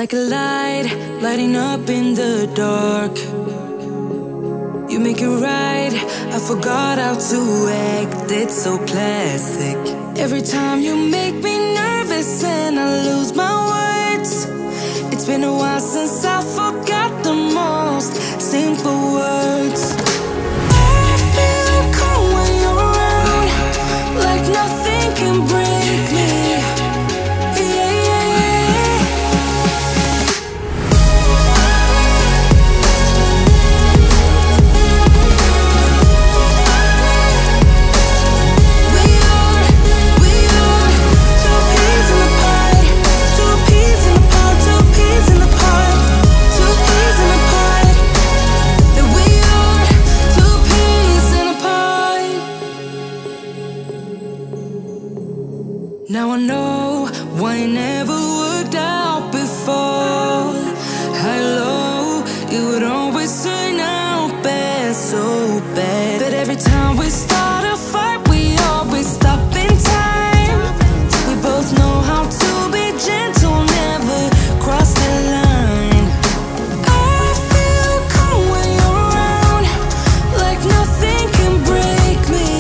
like a light, lighting up in the dark. You make it right, I forgot how to act, it's so classic. Every time you make me nervous and I lose my words. It's been a while since I forgot the most simple words. I feel calm when you're around, like nothing can break me. Now I know why it never worked out before. High low, it would always turn out bad, so bad. But every time we start a fight, we always stop in time. We both know how to be gentle, never cross the line. I feel calm when you're around, like nothing can break me.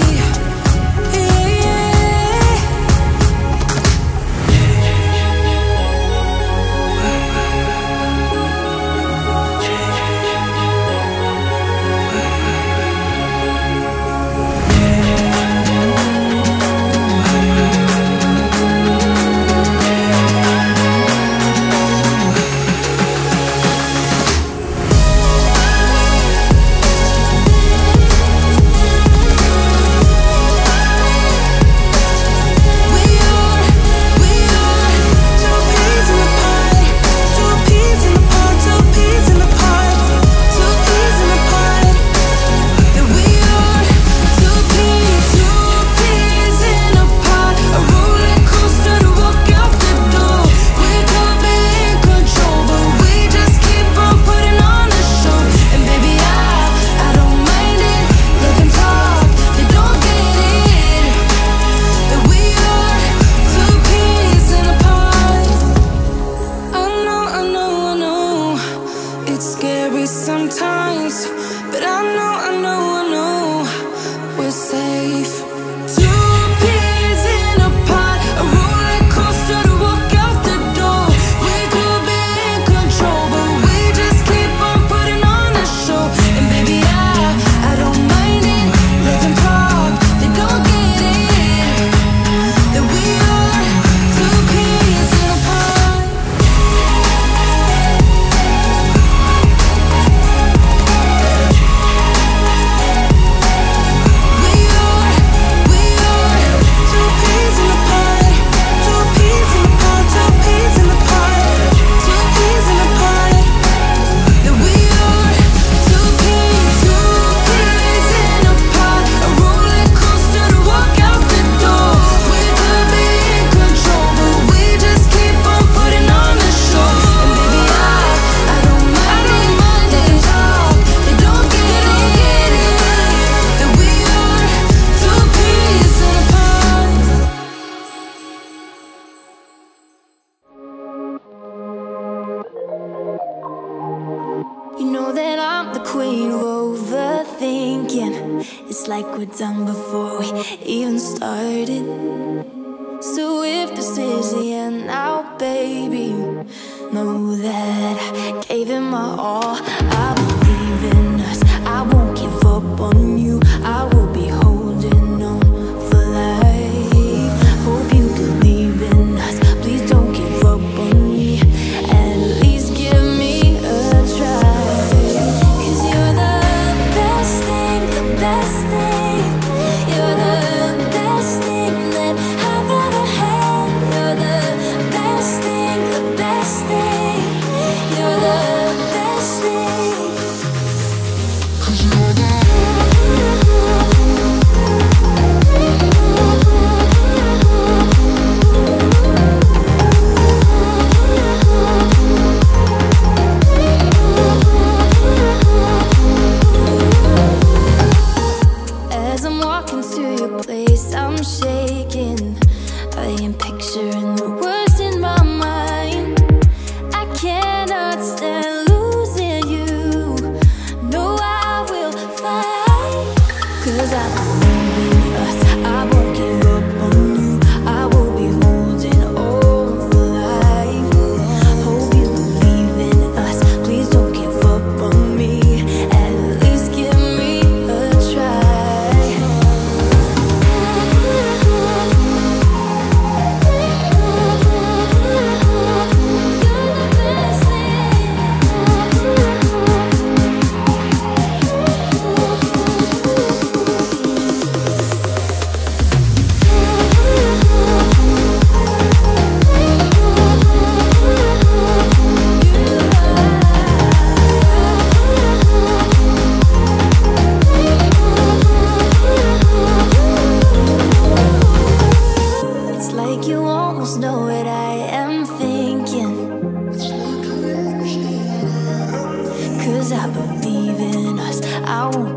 Sometimes, but I know we're safe. Two peas in a pod, a roller coaster to walk out the door. We could be in control, but we just keep on putting on a show. And baby, I don't mind it, let them talk, they don't get it, that we are two peas in a pod. You know that I'm the queen of overthinking. It's like we're done before we even started. So if this is the end now, baby, know that I gave it my all. I believe in us, I won't give up on you. I will be holding on for life. Hope you believe in us, please don't give up on me. At least give me a try. Best thing, you're the best thing. 'Cause I believe in us, I won't give up on you. I will be holding on for life. Hope you believe in us, please don't give up on me. At least give me a try. It's like you almost know what I am thinking. 'Cause I believe in us, I won't